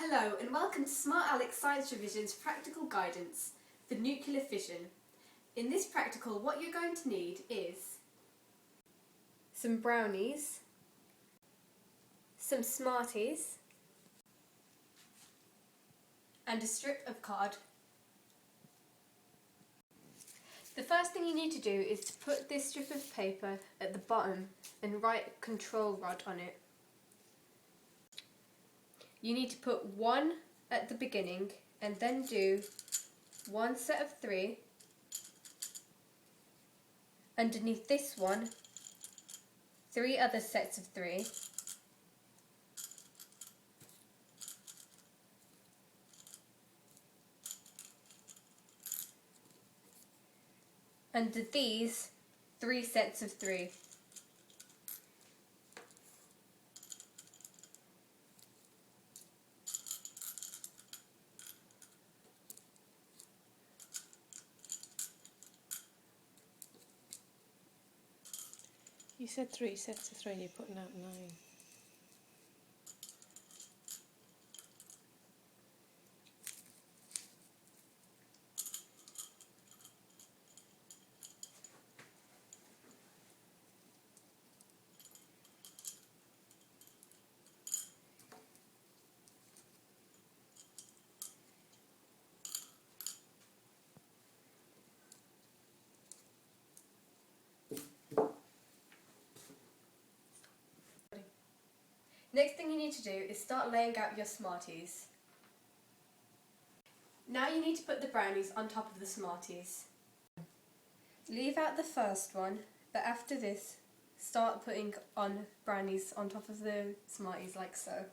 Hello and welcome to Smart Alex Science Revision's practical guidance for nuclear fission. In this practical, what you're going to need is some brownies, some Smarties, and a strip of card. The first thing you need to do is to put this strip of paper at the bottom and write control rod on it. You need to put one at the beginning and then do one set of three. Underneath this one, three other sets of three. Under these, three sets of three. You said three sets of three and you're putting out 9. Next thing you need to do is start laying out your Smarties. Now you need to put the brownies on top of the Smarties. Leave out the first one, but after this, start putting on brownies on top of the Smarties like so.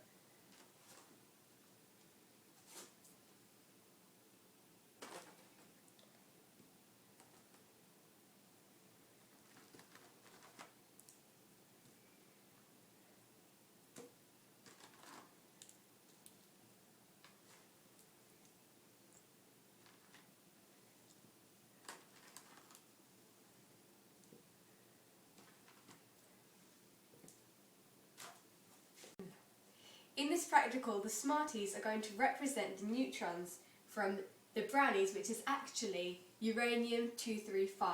In this practical, the Smarties are going to represent the neutrons from the brownies, which is actually uranium-235.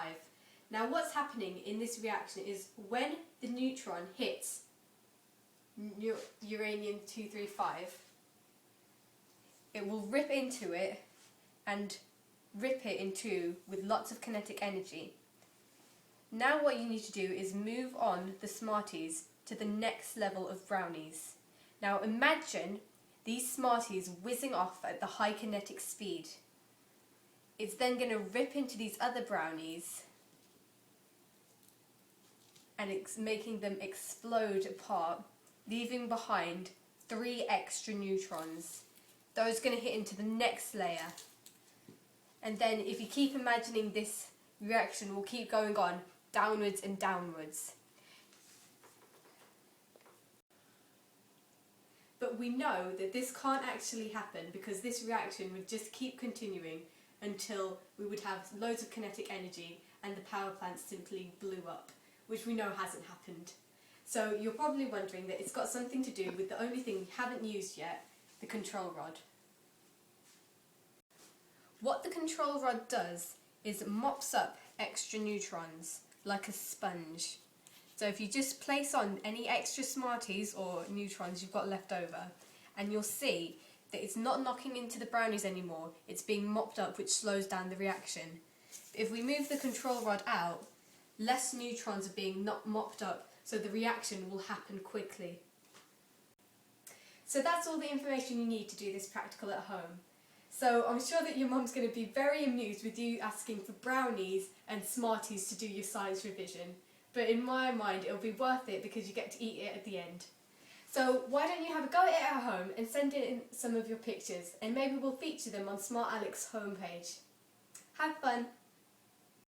Now what's happening in this reaction is when the neutron hits uranium-235, it will rip into it and rip it in two with lots of kinetic energy. Now what you need to do is move on the Smarties to the next level of brownies. Now imagine these Smarties whizzing off at the high kinetic speed. It's then going to rip into these other brownies and it's making them explode apart, leaving behind 3 extra neutrons. Those are going to hit into the next layer. And then if you keep imagining this reaction will keep going on downwards and downwards. But we know that this can't actually happen because this reaction would just keep continuing until we would have loads of kinetic energy and the power plant simply blew up, which we know hasn't happened. So you're probably wondering that it's got something to do with the only thing we haven't used yet, the control rod. What the control rod does is it mops up extra neutrons like a sponge. So if you just place on any extra Smarties or neutrons you've got left over, and you'll see that it's not knocking into the brownies anymore, it's being mopped up, which slows down the reaction. If we move the control rod out, less neutrons are being mopped up, so the reaction will happen quickly. So that's all the information you need to do this practical at home. So I'm sure that your mum's going to be very amused with you asking for brownies and Smarties to do your science revision. But in my mind it'll be worth it because you get to eat it at the end. So why don't you have a go at it at home and send in some of your pictures and maybe we'll feature them on Smart Alex homepage. Have fun!